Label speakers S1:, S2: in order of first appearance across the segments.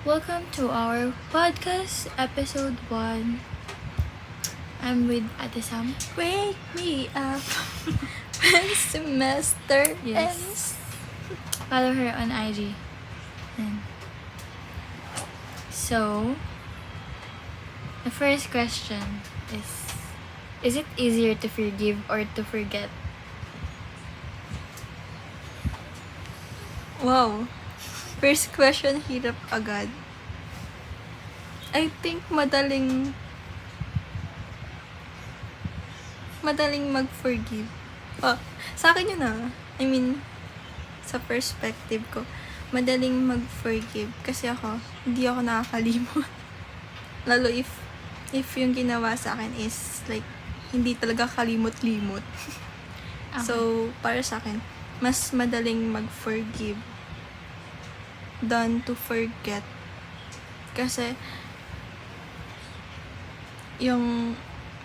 S1: Welcome to our podcast, episode 1. I'm with Ate Sam.
S2: Wake me up when semester
S1: Yes.
S2: ends.
S1: Follow her on IG. Yan. So, the first question is it easier to forgive or to forget?
S2: Wow. First question, hirap agad. I think madaling mag-forgive. Sa akin yun I mean, sa perspective ko, madaling mag-forgive. Kasi ako, hindi ako nakakalimot. Lalo if yung ginawa sa akin is like, hindi talaga kalimot-limot.
S1: Okay.
S2: So, para sa akin, mas madaling mag-forgive than to forget. Kasi, yung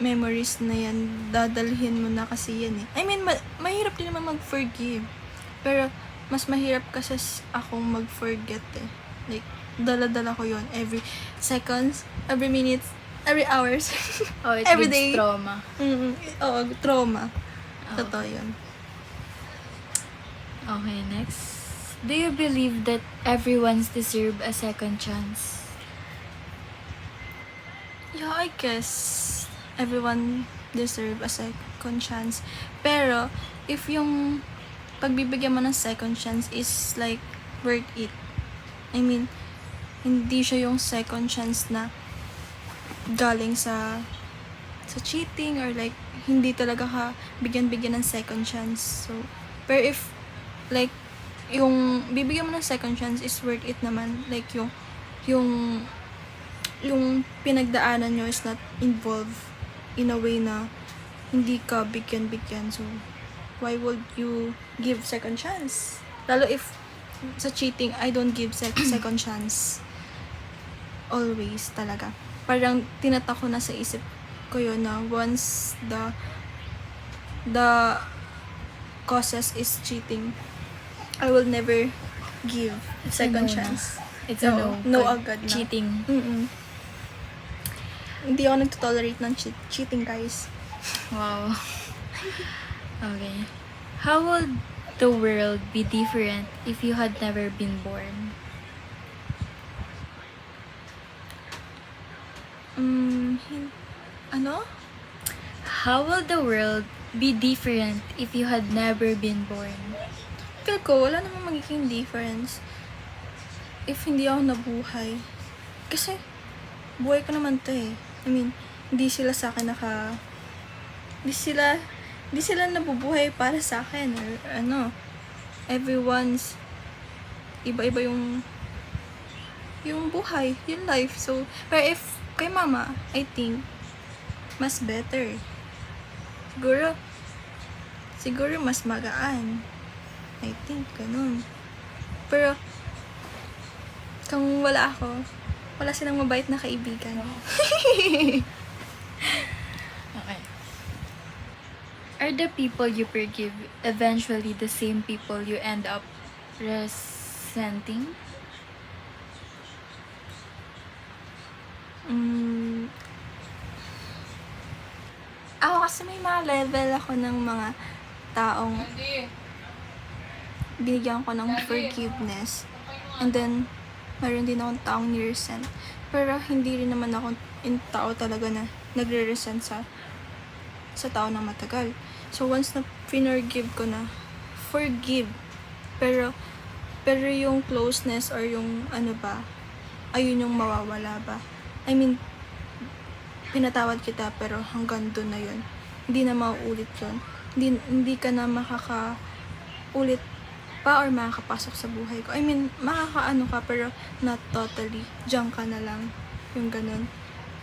S2: memories na yan, dadalhin mo na kasi yan I mean, mahirap din naman mag-forgive. Pero, mas mahirap kasi akong mag-forget Like, dala-dala ko yon every seconds, every minutes, every hours.
S1: Oh, it
S2: every
S1: gives
S2: day.
S1: trauma.
S2: Oo, trauma.
S1: Oh.
S2: Totoo yun.
S1: Okay, next. Do you believe that everyone's deserve a second chance?
S2: Yeah, I guess everyone deserve a second chance. Pero, if yung pagbibigyan mo ng second chance is like worth it. I mean, hindi siya yung second chance na galing sa cheating or like hindi talaga ka bigyan ng second chance. So, pero if like yung bibigyan mo ng second chance is worth it naman, like yung pinagdaanan nyo is not involved in a way na hindi ka bigyan. So, why would you give second chance? Lalo if sa cheating, I don't give second chance. Always talaga. Parang tinatak ko na sa isip ko yun na once the causes is cheating, I will never give second
S1: no
S2: chance.
S1: It's a no.
S2: No
S1: Pag
S2: agad na.
S1: cheating.
S2: Hindi ako nag-tolerate ng cheating, guys.
S1: Wow. Okay. How would the world be different if you had never been born?
S2: Ano?
S1: How will the world be different if you had never been born?
S2: Feel ko, wala namang magiging difference if hindi ako nabuhay. Kasi, buhay ko naman to I mean, hindi sila sa akin hindi sila nabubuhay para sa akin or everyone's iba-iba yung buhay, yung life. So, pero if kay mama, I think mas better. Siguro mas magaan. I think ganun. Pero kung wala ako, wala silang mabait na kaibigan.
S1: Okay. Are the people you forgive eventually the same people you end up resenting?
S2: Ako kasi may mga level ako ng mga taong binigyan ko ng forgiveness. And then, meron din akong taong niresent. Pero hindi rin naman ako yung tao talaga na nagre-resent sa tao na matagal. So, once na forgive ko na, forgive. Pero yung closeness or yung ayun yung mawawala ba? I mean, pinatawad kita pero hanggang doon na yun. Hindi na mauulit yun. Hindi ka na makakaulit pa or makakapasok sa buhay ko. I mean, makakaano ka pero not totally. Diyan ka na lang. Yung ganun.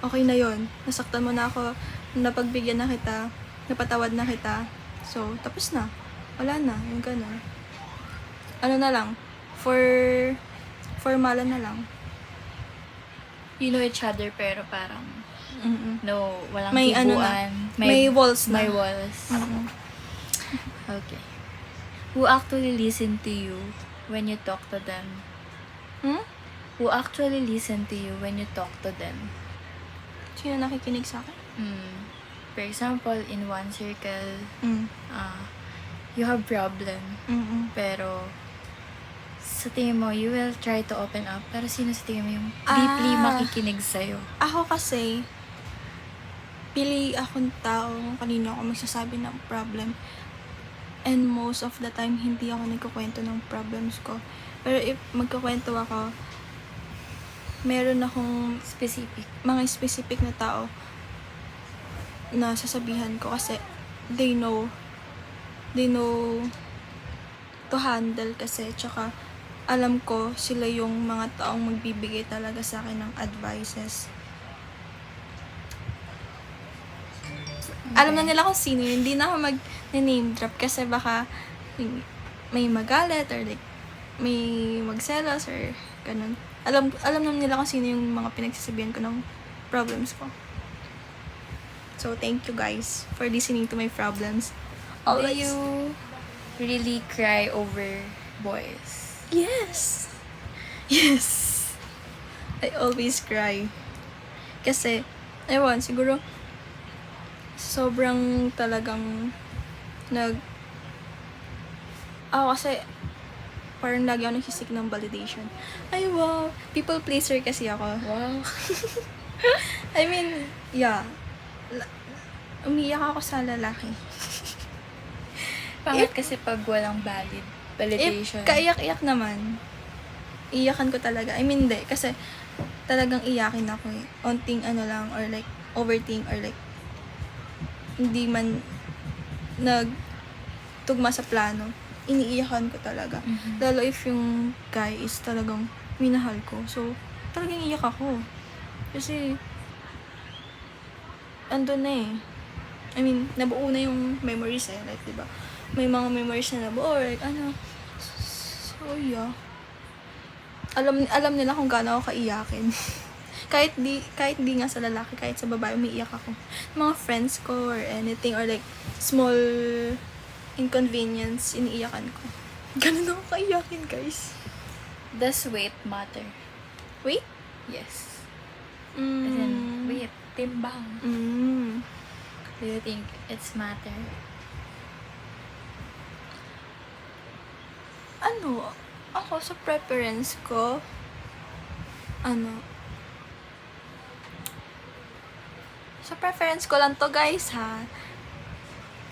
S2: Okay na yun. Nasaktan mo na ako. Napagbigyan na kita. Napatawad na kita. So, tapos na. Wala na. Yung ganun. Ano na lang. Formalan na lang.
S1: You know each other pero parang no, walang
S2: May
S1: kibuan.
S2: may walls na.
S1: May walls. Okay. Who actually listen to you when you talk to them? who actually listen to you when you talk to them.
S2: Sino nakikinig sa akin?
S1: For example, in one circle,
S2: Mm.
S1: you have problem,
S2: Mm-mm.
S1: pero sa tingin mo, you will try to open up, pero sino sa tingin mo yung deeply makikinig sa'yo?
S2: Ako kasi, pili akong tao kanina ako magsasabi ng problem. And most of the time, hindi ako nagkukwento ng problems ko. Pero if magkukwento ako, meron akong
S1: Specific.
S2: mga specific na tao na sasabihan ko kasi they know to handle kasi, tsaka alam ko sila yung mga taong magbibigay talaga sa akin ng advices. Alam na nila kung sino yun. Hindi na ako mag-name drop kasi baka may magalit or like may magselos or ganun. Alam na nila kung sino yung mga pinagsasabihan ko ng problems ko. So, thank you guys for listening to my problems.
S1: Do
S2: Always.
S1: you really cry over boys?
S2: Yes! Yes! I always cry. Kasi, ewan, siguro, sobrang talagang ako kasi, parang lagi ako nagsisik ng validation. Ay, wow! People pleaser kasi ako.
S1: Wow.
S2: I mean, yeah. Umiyak ako sa lalaki.
S1: Pangit kasi pag walang validation.
S2: Kaiyak-iyak naman. Iyakan ko talaga. I mean, hindi. Kasi, talagang iyakin ako eh. Onting ano lang, or like, overthink, or like, hindi man nagtugma sa plano. Iniiyakan ko talaga.
S1: Mhm.
S2: Lalo if yung guy is talagang minahal ko. So, talagang iyak ako. Kasi, andun na eh. I mean, nabuo na yung memories eh. Like, diba? May mga memories na nabuo. Like, ano. So, yeah. Alam nila kung gaano ako kaiyakin. kahit di nga sa lalaki, kahit sa babae, umiiyak ako. Mga friends ko or anything, or like, small inconvenience, iniiyakan ko. Ganun ako kaiyakin, guys.
S1: Does weight matter?
S2: Wait?
S1: Yes. As in, weight, timbang. Do you think it's matter?
S2: Ano, ako sa preference ko, sa preference ko lang to, guys, ha.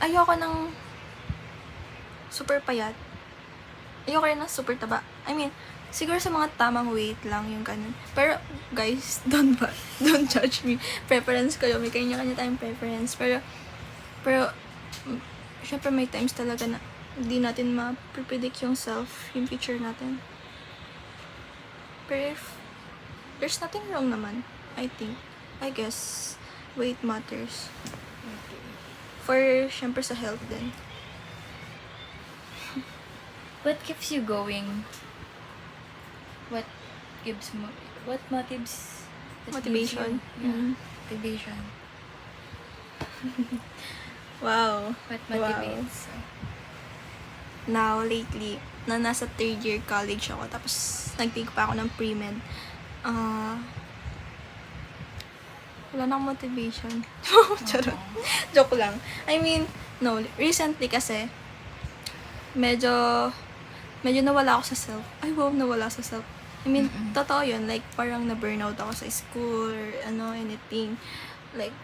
S2: Ayoko ng super payat. Ayoko rin ng super taba. I mean, siguro sa mga tamang weight lang yung ganun. Pero, guys, don't judge me. Preference kayo. May kanya-kanya tayong preference. Pero, syempre may times talaga na hindi natin ma-predict yung future natin. Pero if there's nothing wrong naman, I guess, weight matters.
S1: Okay.
S2: For, syempre sa health din.
S1: What keeps you going? What gives mo? What motives? What gives you-
S2: Motivation.
S1: Yeah.
S2: Mhm.
S1: Motivation.
S2: Wow.
S1: What motivates?
S2: Now, lately, na nasa 3rd year college ako, tapos nag-take pa ako ng pre-med. Wala na akong motivation. Charot. Joke lang. I mean, no, recently kasi, medyo nawala ako sa self. Ay, wow, nawala sa self. I mean, totoo yun. Like, parang na-burnout ako sa school or anything. Like,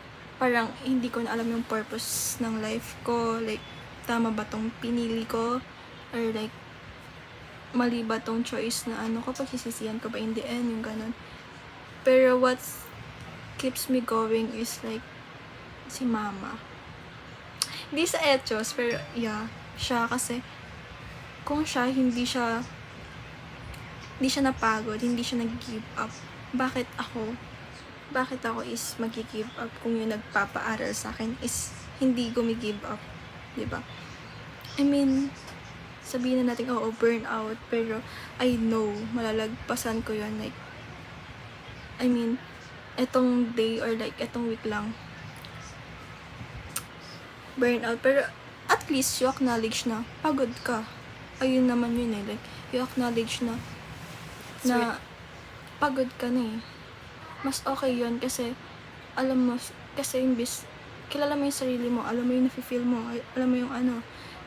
S2: parang hindi ko na alam yung purpose ng life ko. Like, tama ba tong pinili ko? Or like, mali ba tong choice na ko, pagsisisihan ko ba in the end, yung ganun. Pero what keeps me going is like, si mama. Hindi sa etos, pero yeah, siya kasi, kung siya, hindi siya napagod, hindi siya nag-give up. Bakit ako is mag-give up kung yung nagpapaaral sa akin is hindi gumi-give up, 'di ba? I mean, sabihin na natin, burnout, pero I know, malalagpasan ko yun. Like, I mean, etong day or like, etong week lang, burnout, pero at least you acknowledge na pagod ka. Ayun naman yun eh, like, you acknowledge na pagod ka na eh. Mas okay yun kasi, alam mo, kasi imbis, kilala mo yung sarili mo, alam mo yung nafe-feel mo, alam mo yung ano,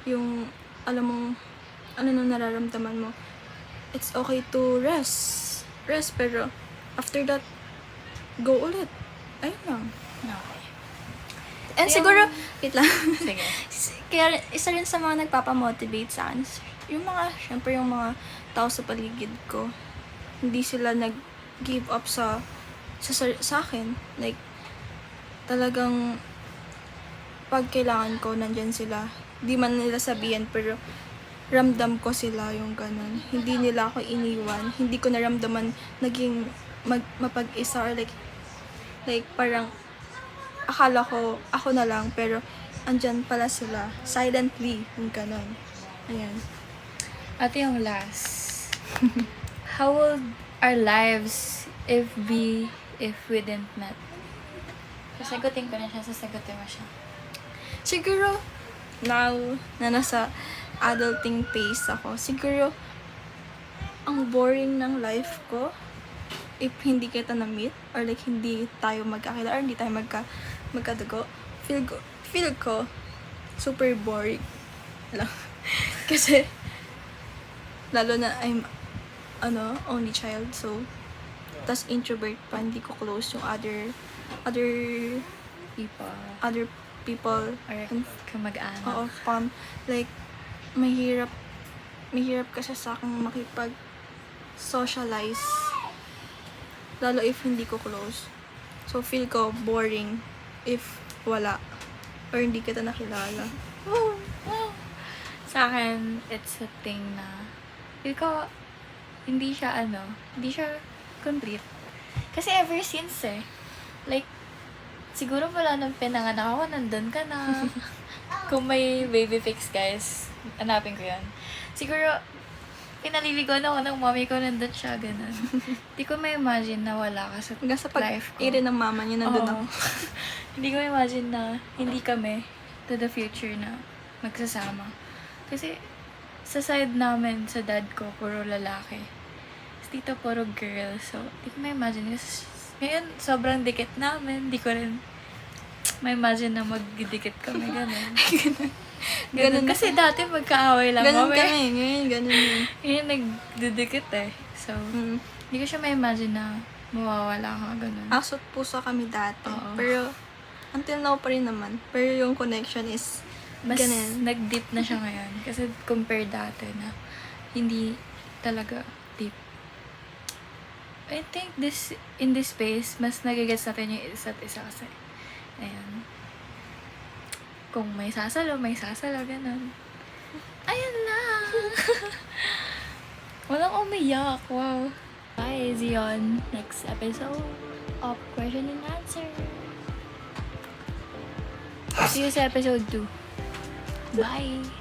S2: yung, alam mo, ano nang nararamdaman mo. It's okay to rest. Rest, pero, after that, go ulit. Ayun lang.
S1: Okay.
S2: And
S1: Yung-
S2: siguro, wait lang.
S1: Sige.
S2: Kaya isa rin sa mga nagpapamotivate sa akin, yung mga, syempre yung mga tao sa paligid ko, hindi sila nag-give up sa akin. Like, talagang, pag kailangan ko, nandyan sila. Di man nila sabihan, pero ramdam ko sila yung ganun. Hindi nila ako iniwan. Hindi ko naramdaman naging mapag-isa or like parang akala ko ako na lang, pero andyan pala sila. Silently, yung ganun. Ayan.
S1: At yung last. How would our lives if we didn't met? Sasagutin ko na siya, sasagutin mo siya.
S2: Siguro, now na nasa adulting phase ako, siguro, ang boring ng life ko if hindi kita na-meet or like hindi tayo magkakilala or hindi tayo magkadugo. Feel ko super boring lang. Kasi, lalo na I'm only child, so tas introvert pa, hindi ko close yung other people
S1: Or
S2: and
S1: kamag-anak.
S2: oo, like, mahirap kasi sa akin makipag-socialize. Lalo if hindi ko close. So, feel ko boring if wala. Or hindi kita nakilala.
S1: Sa akin, it's a thing na feel ko hindi siya complete. Kasi ever since like, siguro wala nang pinanganak ako, nandun ka na. Kung may baby pics, guys, hanapin ko yan. Siguro, pinaliligon ako ng mommy ko, nandun siya, ganun. Hindi ko ma-imagine na wala ka sa
S2: Hanggang sa
S1: life ko.
S2: pag-iri ng mama niya, nandun
S1: Oo.
S2: ako.
S1: Hindi ko ma-imagine na hindi kami to the future na magsasama. Kasi, sa side namin, sa dad ko, puro lalaki. Sa tito, puro girl. So, hindi ko ma-imagine. Kasi, ngayon, sobrang dikit namin. Hindi ko rin ma-imagine na magdidikit kami. Ganun. Ganun. Kasi dati magkaaway lang
S2: Ganun
S1: kami.
S2: kami. Ngayon, ganun yun.
S1: Ngayon, nagdidikit So, hindi ko siya ma-imagine na mawawala ka. Ganun.
S2: Asot puso kami dati.
S1: Oo.
S2: Pero, until now pa rin naman. Pero yung connection is
S1: Mas
S2: ganun.
S1: nag-deep na siya ngayon. Kasi compared dati na hindi talaga deep. I think in this space, mas nagigets natin yung isa't isa kasi. Ayan. Kung may sasalo, ganun. Ayan lang! Walang umiyak. Wow. Bye, see you on next episode of Question and Answer. See you sa episode 2. Bye!